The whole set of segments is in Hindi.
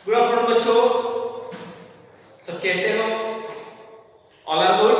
गुड आफ्टरनून बच्चों, सब कैसे हो? All are good?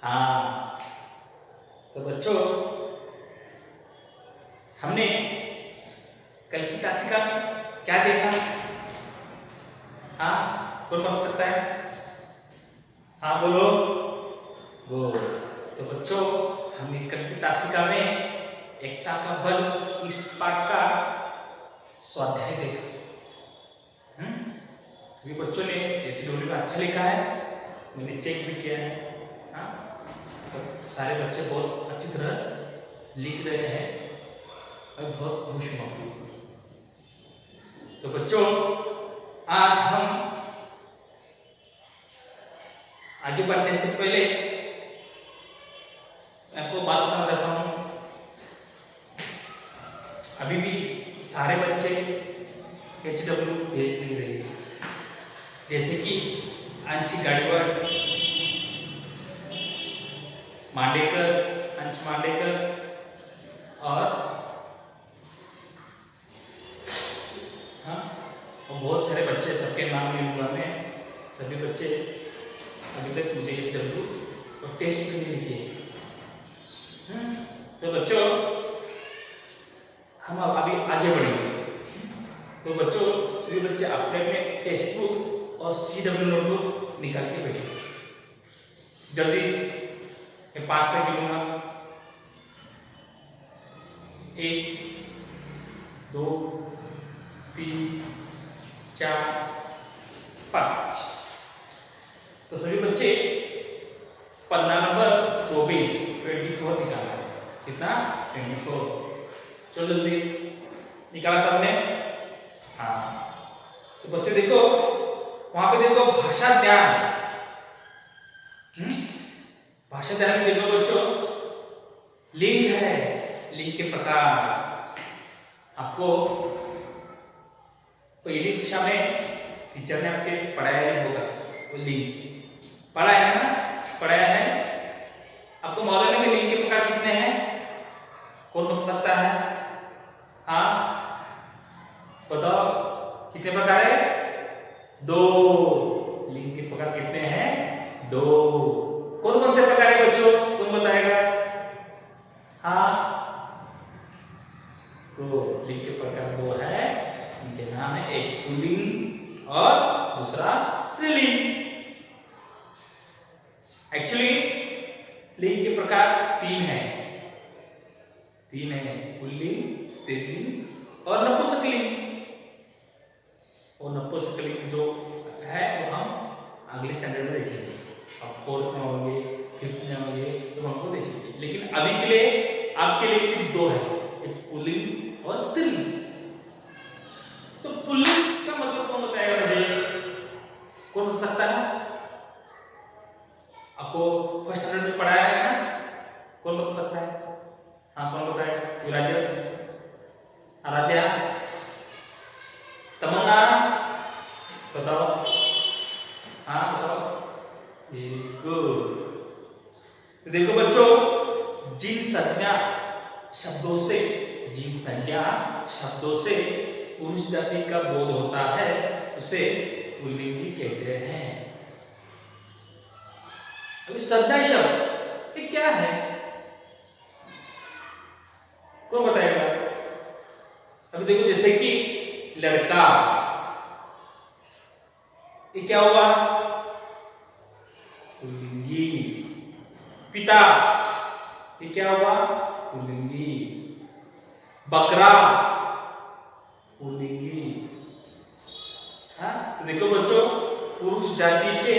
हाँ, तो बच्चों हमने कल की तासिका में क्या देखा? हाँ, कौन बता सकता है? हाँ बोलो। गुड। तो बच्चों हमने कल की तासिका में एकता का बल इस पाठ का स्वाध्याय देखा। सभी बच्चों ने एचडब्ल्यू में अच्छा लिखा है, मैंने चेक भी किया है। हाँ, तो सारे बच्चे बहुत अच्छी तरह लिख रहे हैं और बहुत खुश हूँ। तो बच्चों आज हम आगे बढ़ने से पहले मैं आपको बात बताना चाहता हूँ। अभी भी सारे बच्चे एचडब्ल्यू भेज नहीं रहे, जैसे कि अंश गाड़ीवाड़, मांडेकर, अंश मांडेकर और बहुत सारे बच्चे, सबके नाम नहीं लूंगा मैं। सभी बच्चे अभी तक मुझे एचडब्ल्यू और टेस्ट भी नहीं लिखे। तो बच्चों हम अभी आगे बढ़ेंगे। तो बच्चों सभी बच्चे अपने अपने टेक्स्ट बुक और CW नोटबुक निकाल के बैठे। जल्दी मैं 5 तक गिनूंगा। 1 2 3 4 5। तो सभी बच्चे पन्ना नंबर 24 निकाला है। कितना? 24। चलो जल्दी निकाला सबने? हाँ, तो बच्चों देखो वहां पे देखो भाषा ध्यान। भाषा ध्यान में देखो बच्चों, लिंग है, लिंग के प्रकार। आपको पहली कक्षा में टीचर ने आपके पढ़ाया ही होगा, वो लिंग पढ़ाया है ना? पढ़ाया है। आपको मालूम है कि लिंग के प्रकार कितने हैं? कौन बता सकता है? हाँ बताओ, कितने प्रकार है? 2। लिंग के प्रकार कितने हैं? 2। कौन कौन से प्रकार है बच्चों? कौन बताएगा? हाँ, तो लिंग के प्रकार 2 है। इनके नाम है, एक पुल्लिंग और दूसरा स्त्रीलिंग। एक्चुअली लिंग के प्रकार 3 है। 3 है, पुल्लिंग, स्त्रीलिंग और नपुंसकलिंग। और नपुंसकलिंग जो है वो हम अगले स्टैंडर्ड में देखेंगे। अब 4th में होंगे, 5th में होंगे, तो हमको देखेंगे। लेकिन अभी के लिए आपके लिए सिर्फ 2 है, एक पुल्लिंग और स्त्रीलिंग। तो पुल्लिंग का मतलब कौन बताएगा मुझे? कौन बता सकता है? आपको फर्स्ट स्टैंडर्ड में पढ़ाया है ना? कौन बता सकता है? हाँ, कौन बताएगा? विराजस, आराध्या, तमन्ना, बताओ। हाँ बताओ। गुड। देखो बच्चों, जिन संज्ञा शब्दों से पुरुष जाति का बोध होता है उसे पुल्लिंग कहते हैं। अभी संज्ञा शब्द ये क्या है? कौन बताएगा? अभी देखो, जैसे कि लड़का, ये क्या हुआ? पुल्लिंगी। पिता, ये क्या हुआ? पुल्लिंगी। बकरा, पुल्लिंगी। हाँ, तो देखो बच्चों, पुरुष जाति के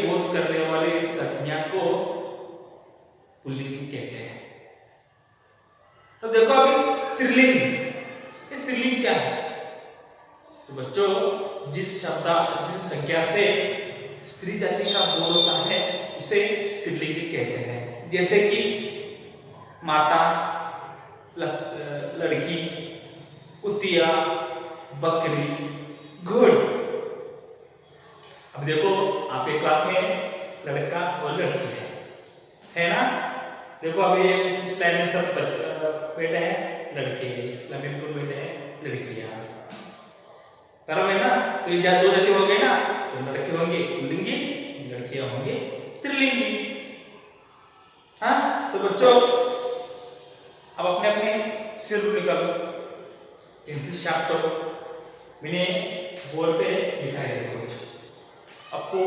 बोध करने वाले संज्ञा को पुल्लिंगी कहते हैं। तो देखो अभी स्त्रीलिंग क्या है? तो बच्चों जिस संज्ञा से स्त्री जाति का बोध होता है उसे स्त्रीलिंग कहते हैं। जैसे कि माता, लड़की, कुतिया, बकरी, घोड़ी। अब देखो आपके क्लास में लड़का और लड़की है ना? देखो अभी इस लाइन में सब बैठे हैं, लड़के इस लाइन में बिल्कुल बैठे हैं, लड़कियां। कर्म है ना, तो ये दो जाति हो गए ना, तो लड़के होंगे पुल्लिंगी, लड़कियां होंगे स्त्रीलिंगी। हाँ, तो बच्चों अब अपने अपने सिर निकालो, पेंसिल शार्प करो। मैंने बोर्ड पे लिखा है कुछ, आपको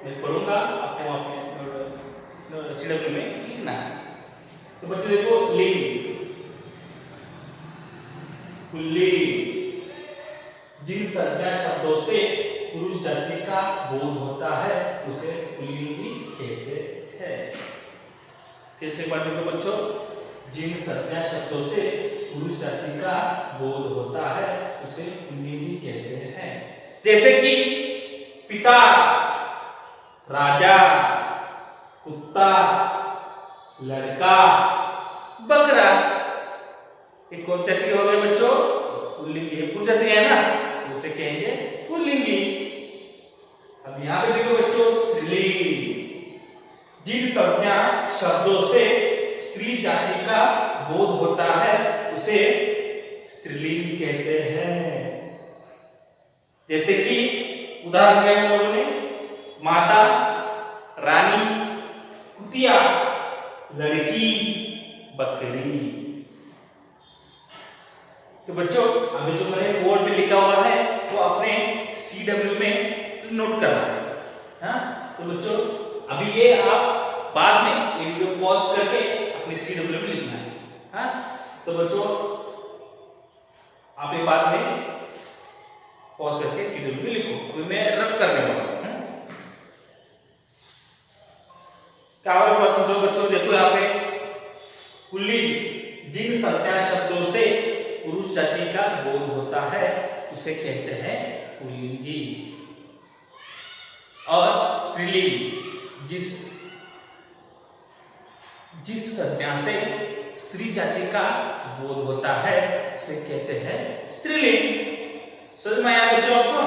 मैं पढ़ूंगा, आपको अपने सीडब्ल्यू में लिखना है। तो बच्चों देखो, लिंग, पुल्लिंग, जिन संज्ञा शब्दों से पुरुष जाति का बोध होता है उसे पुल्लिंगी कहते हैं। कैसे बात देखो बच्चों, जिन संज्ञा शब्दों से पुरुष जाति का बोध होता है उसे पुल्लिंगी कहते हैं। जैसे कि पिता, राजा, कुत्ता, लड़का, बकरा, ये कौन जाति हो गए बच्चों? पुल्लिंगी। पुरुष जाति है ना, तो उसे कहेंगे पुल्लिंगी। अब यहां पे देखो बच्चों, स्त्रीलिंग, जिन संज्ञा शब्दों से स्त्री जाति का बोध होता है उसे स्त्रीलिंग कहते हैं। जैसे कि उदाहरण दिया हम लोगों ने, माता, रानी, कुतिया, लड़की, बकरी। तो बच्चों अभी जो मैंने बोर्ड पे लिखा हुआ है वो अपने CW में नोट करना है। हाँ, तो बच्चों अभी ये आप बाद में ये वीडियो पॉज करके अपने CW में लिखना है। हाँ, तो बच्चों आप ये बाद में पॉज करके CW में लिखो। तो मैं रब करने वाला हूं। क्या और बात समझो बच्चों, देखो यहाँ पे पुल्लिंग, जिन संज्ञा शब्दों से पुरुष जाति का बोध होता है उसे कहते हैं पुल्लिंगी। और स्त्रीलिंग, जिस संज्ञा से स्त्री जाति का बोध होता है उसे कहते हैं स्त्रीलिंग। समझ में आया बच्चों आपको?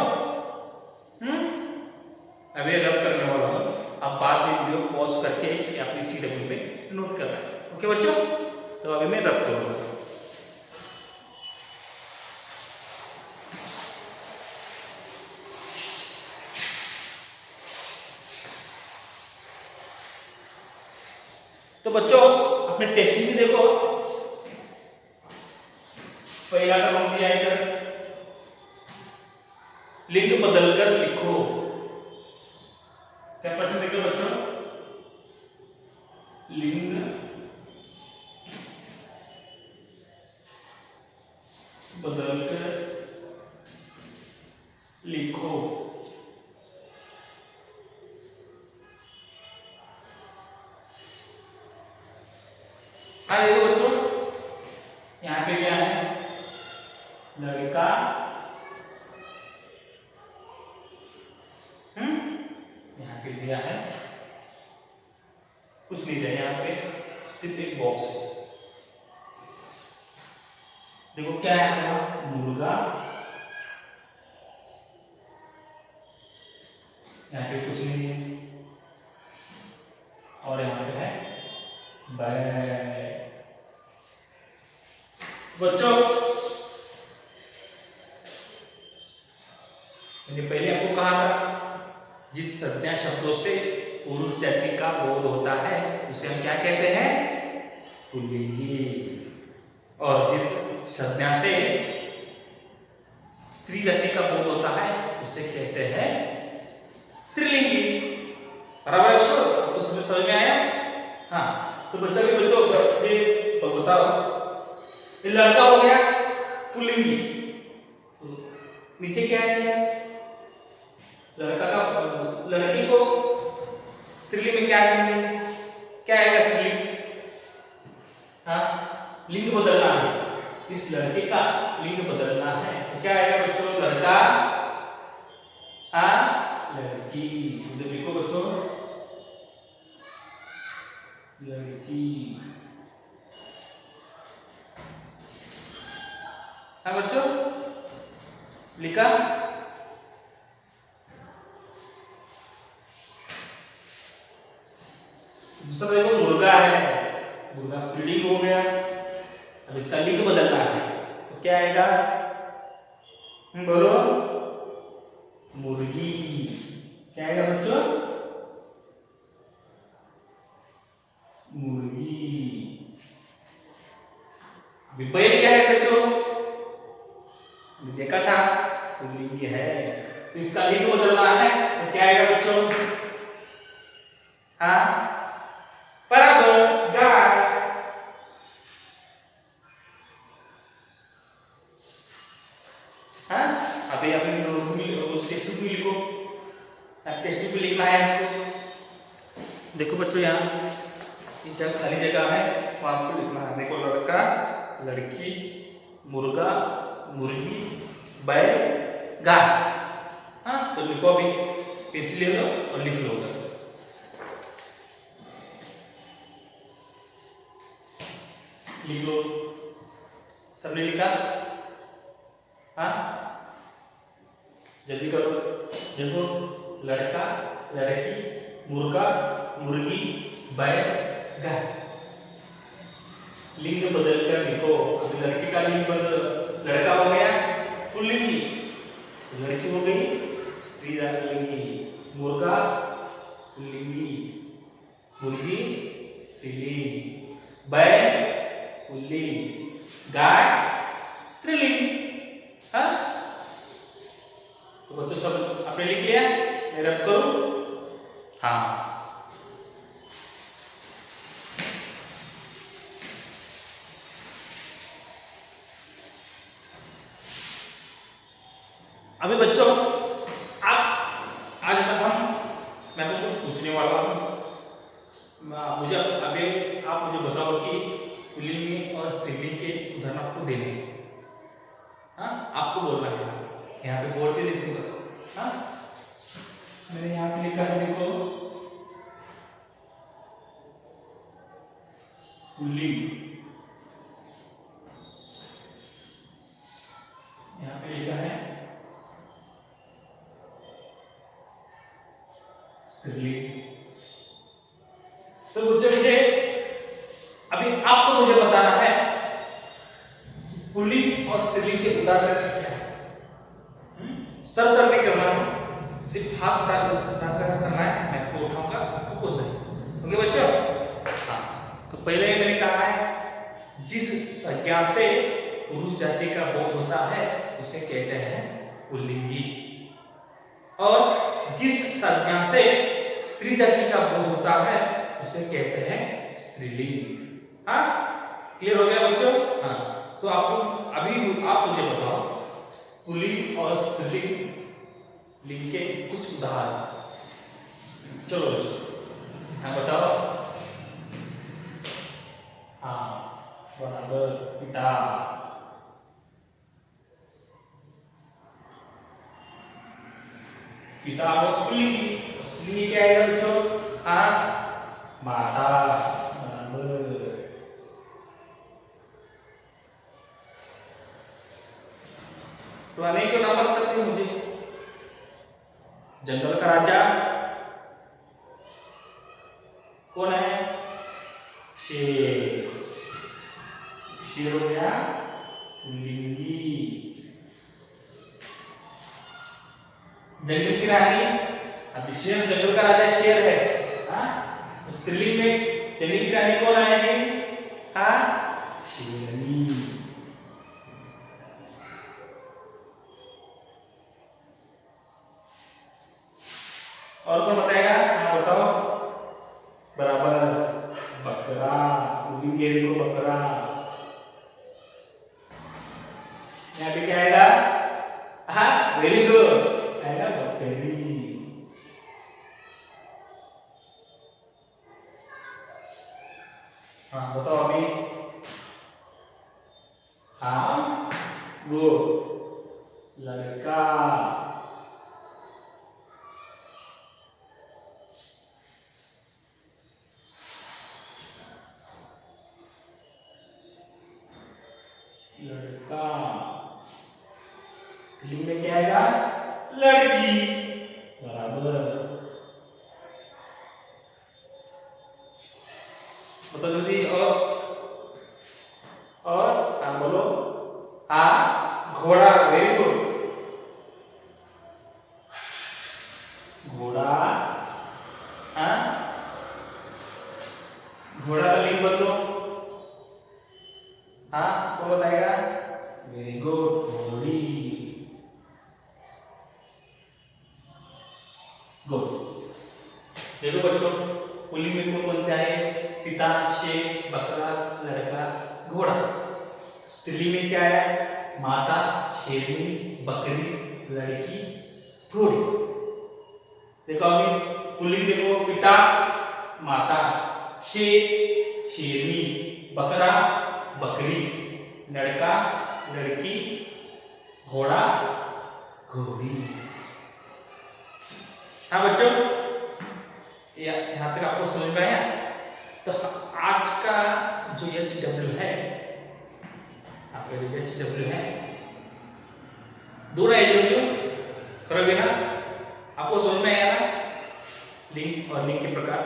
अभी रब करने वाला हूं, आप बाद में वीडियो पॉज करके अपनी CW में नोट करना है। ओके बच्चों, तो अभी मैं रब करूंगा। तो बच्चों अपने टेस्टिंग भी देखो, पहला क्रम दिया है इधर, लिंग बदलकर लिखो। क्या प्रश्न देखो बच्चों, लिंग बदलकर लिखो। हाँ देखो बच्चों, यहाँ पे क्या है, लड़का, यहाँ पे दिया है, कुछ नहीं दिया यहाँ पे, सिर्फ एक बॉक्स है। देखो क्या है, मुर्गा, यहाँ पे कुछ नहीं है, और यहाँ पे है बैग। बच्चों मैंने पहले आपको कहा था, जिस संज्ञा शब्दों से पुरुष जाति का बोध होता है उसे हम क्या कहते हैं? पुल्लिंगी। और जिस संज्ञा से स्त्री जाति का बोध होता है उसे कहते हैं स्त्रीलिंगी। बराबर है बच्चों? उसमें समझ में आया? हाँ, तो बच्चा भी बच्चों बताओ, ये लड़का हो गया पुल्लिंगी, नीचे क्या है? लड़का का, लड़की को स्त्रीलिंग में क्या कहेंगे? क्या आएगा स्त्रीलिंग? हाँ, लिंग बदलना है, इस लड़के का लिंग बदलना है, तो क्या आएगा बच्चों? लड़का, लड़की। तो लिखो बच्चों, लड़की। हाँ बच्चों, लिखा? दूसरा देखो, मुर्गा है, मुर्गा पुल्लिंग हो गया। अब इसका लिंग बदलना है तो क्या आएगा? बोलो मुर्गी। क्या आएगा बच्चों? मुर्गी। बैल क्या है बच्चों? देखा था पुल्लिंग है, तो इसका लिंग बदलना है तो क्या आएगा बच्चों? हाँ, बराबर गाय। हाँ, अभी अपने नोटबुक में उस टेक्स्ट बुक में लिखो, टेक्स्ट बुक में लिखना है आपको। देखो बच्चों यहाँ ये जगह खाली जगह है, वहां आपको लिखना है। देखो लड़का, लड़की, मुर्गा, मुर्गी, बैल, गाय। हाँ, तो लिखो, अभी पेंसिल ले लो और लिख लो। लिख लो, सबने लिखा? हाँ, जल्दी करो। देखो लड़का, लड़की, मुर्गा, मुर्गी, बैल, गाय। लिंग बदल कर लिखो। अभी लड़के का लिंग बदल, लड़का हो गया पुल्लिंगी, लड़की हो गई स्त्रीलिंगी। मुर्गा पुल्लिंगी, मुर्गी स्त्रीलिंग, बैल पुल्लिंग, गाय स्त्रीलिंग। हाँ, तो बच्चों सब आपने लिख लिया? मैं रब करूं? हाँ, अभी बच्चों आप आज मैं आपको कुछ पूछने वाला हूँ। मुझे अभी आप मुझे बताओ कि पुल्लिंग और स्त्रीलिंग के उदाहरण आपको देने हैं। हाँ, आपको बोलना है, यहाँ पे बोर्ड पे लिखूंगा। हाँ, मैंने यहाँ पे लिखा है, देखो पुल्लिंग, यहाँ पे लिखा है स्त्रीलिंग। तो मुझे अभी आपको मुझे बताना है पुल्लिंग और स्त्रीलिंग के उदाहरण क्या है। सर नहीं करना है, सिर्फ हाथ उठाकर करना है। मैं आपको उठाऊंगा, आपको बोलना है। ओके बच्चों? हाँ, तो पहले मैंने कहा है जिस संज्ञा से पुरुष जाति का बोध होता है उसे कहते हैं पुल्लिंगी, और जिस संज्ञा से स्त्री जाति का बोध होता है उसे कहते हैं स्त्रीलिंग। हाँ, क्लियर हो गया बच्चों? हाँ, तो आपको अभी आप मुझे बताओ पुल्लिंग और स्त्रीलिंग लिंग के कुछ उदाहरण। चलो बच्चों, हाँ बताओ। हाँ, बराबर पिता, पिता और पुल्लिंगी। स्त्रीलिंग क्या आएगा बच्चों? हाँ, माता, बराबर। तो अनेक नाम बता सकते हो मुझे? जंगल का राजा कौन है? शेर। शेर हो गया पुल्लिंगी। जंगल की रानी, अभी शेर, जंगल का राजा शेर है। हाँ, स्त्रीलिंग में जंगल की रानी कौन आएगी? हाँ, शेरनी। और कौन बताएगा? हाँ बताओ, बराबर बकरा। पुल्लिंग को बकरा। यहाँ पे क्या आएगा? हाँ, वेरी गुड, आएगा बकरी। हाँ बताओ अभी। हाँ, वो लड़का। लड़का। स्त्रीलिंग में क्या आएगा? लड़की, बराबर। बताओ जल्दी। और हाँ बोलो। हाँ, घोड़ा, वेरी गुड। हाँ, कौन बताएगा? वेरी गुड, घोड़ी। गुड। देखो बच्चों, पुल्लिंग में कौन कौन से आए? पिता, शेर, बकरा, लड़का, घोड़ा। स्त्रीलिंग में क्या आया? माता, शेरनी, बकरी, लड़की, घोड़ी। देखो अभी पुल्लिंग देखो, पिता, माता, शेर, शेरनी, बकरा, बकरी, लड़का, लड़की, घोड़ा, घोड़ी। हाँ बच्चों, यहाँ तक आपको समझ में आया? तो आज का जो HW है, आपका जो HW है, दोनों HW करोगे ना? आपको समझ में आया ना? लिंक और लिंक के प्रकार।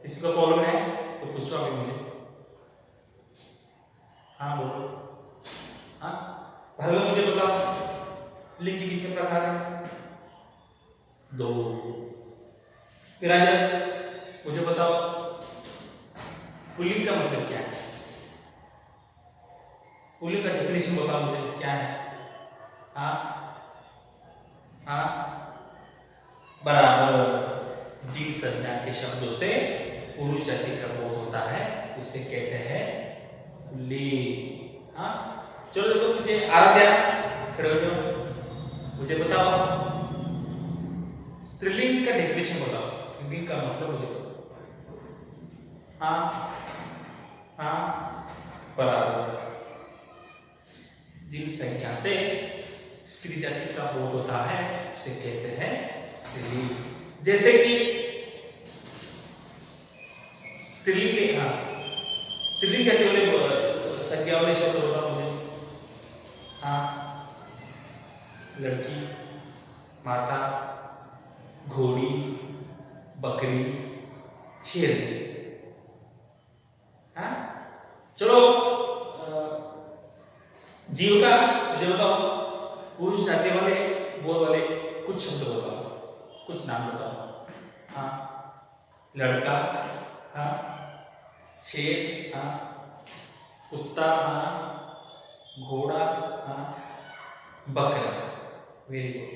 किसी को प्रॉब्लम है तो पूछो अभी मुझे। हाँ बोलो। हाँ भार्गव, मुझे बताओ लिंक के कितने प्रकार हैं? 2। विराजस, मुझे बताओ पुल्लिंग का मतलब क्या है? पुल्लिंग का डेफिनेशन बताओ मुझे, क्या है? हाँ हाँ, बराबर। जिन संज्ञा के शब्दों से पुरुष जाति का बोध होता है उसे कहते हैं पुल्लिंग। हाँ चलो देखो, मुझे आराध्या खड़े हो जाओ, मुझे बताओ स्त्रीलिंग का डेफिनेशन बताओ। स्त्रीलिंग का मतलब मुझे बताओ। हाँ हाँ, बराबर। जिन संख्या से स्त्री जाति का बोध होता है उसे कहते हैं स्त्रीलिंग। जैसे कि स्त्रीलिंग के, हाँ स्त्रीलिंग कहते हुए संज्ञा वाले शब्द होता मुझे। हाँ, लड़की, माता, घोड़ी, बकरी, शेर। हाँ चलो, जीव का मुझे बताओ, पुरुष जाति वाले बोध वाले कुछ शब्द बताओ, कुछ नाम बताओ। हाँ, लड़का, हाँ, शेर, हाँ, कुत्ता, हाँ, घोड़ा, हाँ, बकरा। Very good.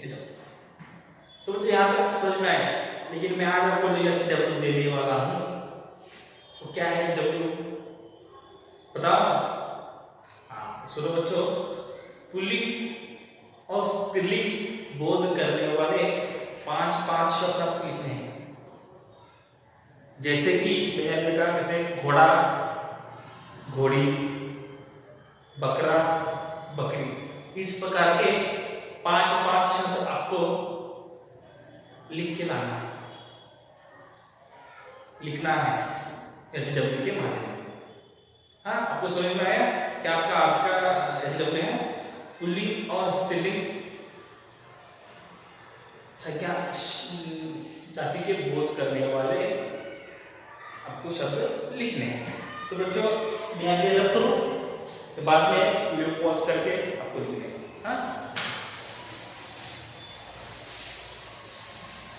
तो मुझे यहाँ तक समझ में आया, लेकिन मैं आज आपको जो HW देने वाला हूँ तो क्या है HW बताओ? हाँ सुनो बच्चों, पुल्लिंग और स्त्रीलिंग बोध करने वाले 5 शब्द आपको लिखने हैं। जैसे कि मैंने देखा, जैसे घोड़ा, घोड़ी, बकरा, बकरी, इस प्रकार के 5 शब्द आपको लिख के लाना है, लिखना है HW के माध्यम। हाँ आपको समझ में आया कि आपका आज का HW है पुल्लिंग और स्त्रीलिंग संख्या जाति के बोध करने वाले आपको शब्द लिखने हैं। तो बच्चों मैं आगे रख करूं, तो बाद में वीडियो पॉज करके आपको लिखने हैं। हाँ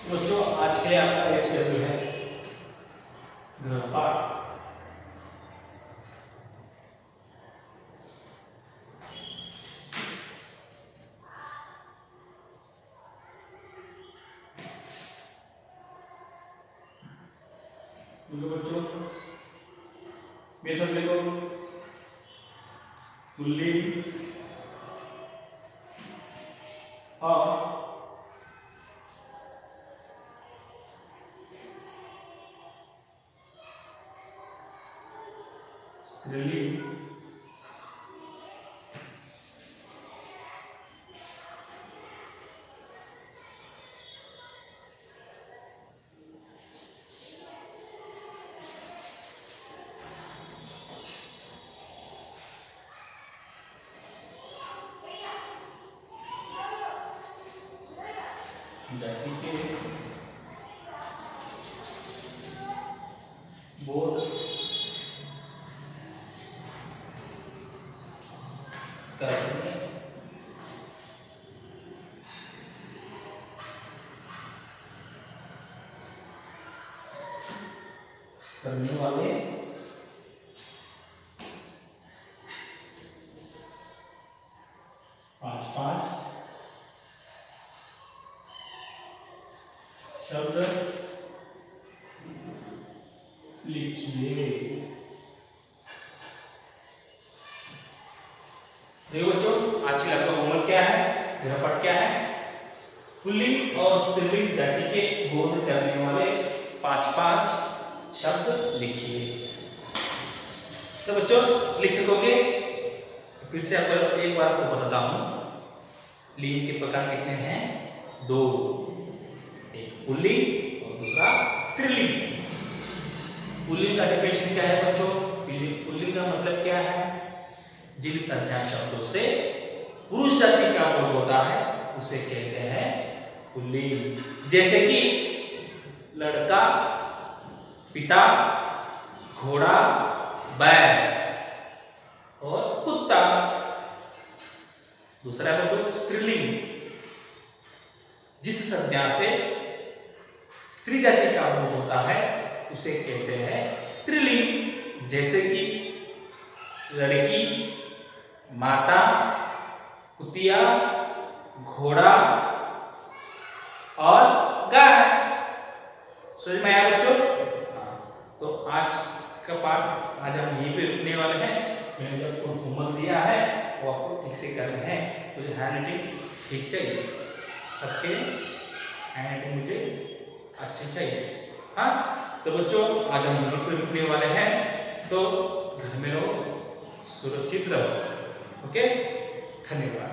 बच्चों, आज के लिए आपका HW है गृहपाठ। बच्चों मेरे साथ देखो, पुल्लिंग और स्त्रीलिंग जाति के बोध करने वाले शब्द लिखिए। देखो बच्चों, आज की आपका होमवर्क क्या है, गृहपाठ क्या है? पुल्लिंग और स्त्रीलिंग जाति के बोध करने वाले 5 शब्द लिखिए। तो बच्चों लिख सकोगे? फिर से आपको एक बार आपको बताता हूं। लिंग के प्रकार कितने हैं? 2, एक पुल्लिंग और दूसरा स्त्रीलिंग। पुल्लिंग का डेफिनेशन क्या है बच्चों? पुल्लिंग का मतलब क्या है? जिन संज्ञा शब्दों से पुरुष जाति का बोध होता है उसे कहते हैं पुल्लिंग। जैसे कि लड़का, पिता, घोड़ा, बैल और कुत्ता। दूसरा है तो स्त्रीलिंग, जिस संज्ञा से स्त्री जाति का बोध होता है उसे कहते हैं स्त्रीलिंग। जैसे कि लड़की, माता, कुतिया, घोड़ा और गाय। समझ में आया बच्चों? तो आज का पाठ आज हम यहीं पे रुकने वाले हैं। मैंने जो आपको होमवर्क दिया है वो आपको ठीक से करना है। मुझे हैंड राइटिंग ठीक चाहिए, सबके हैंड राइटिंग मुझे अच्छी चाहिए। हाँ, तो बच्चों आज हम यहीं पे रुकने वाले हैं। तो घर में रहो, सुरक्षित रहो। ओके, धन्यवाद।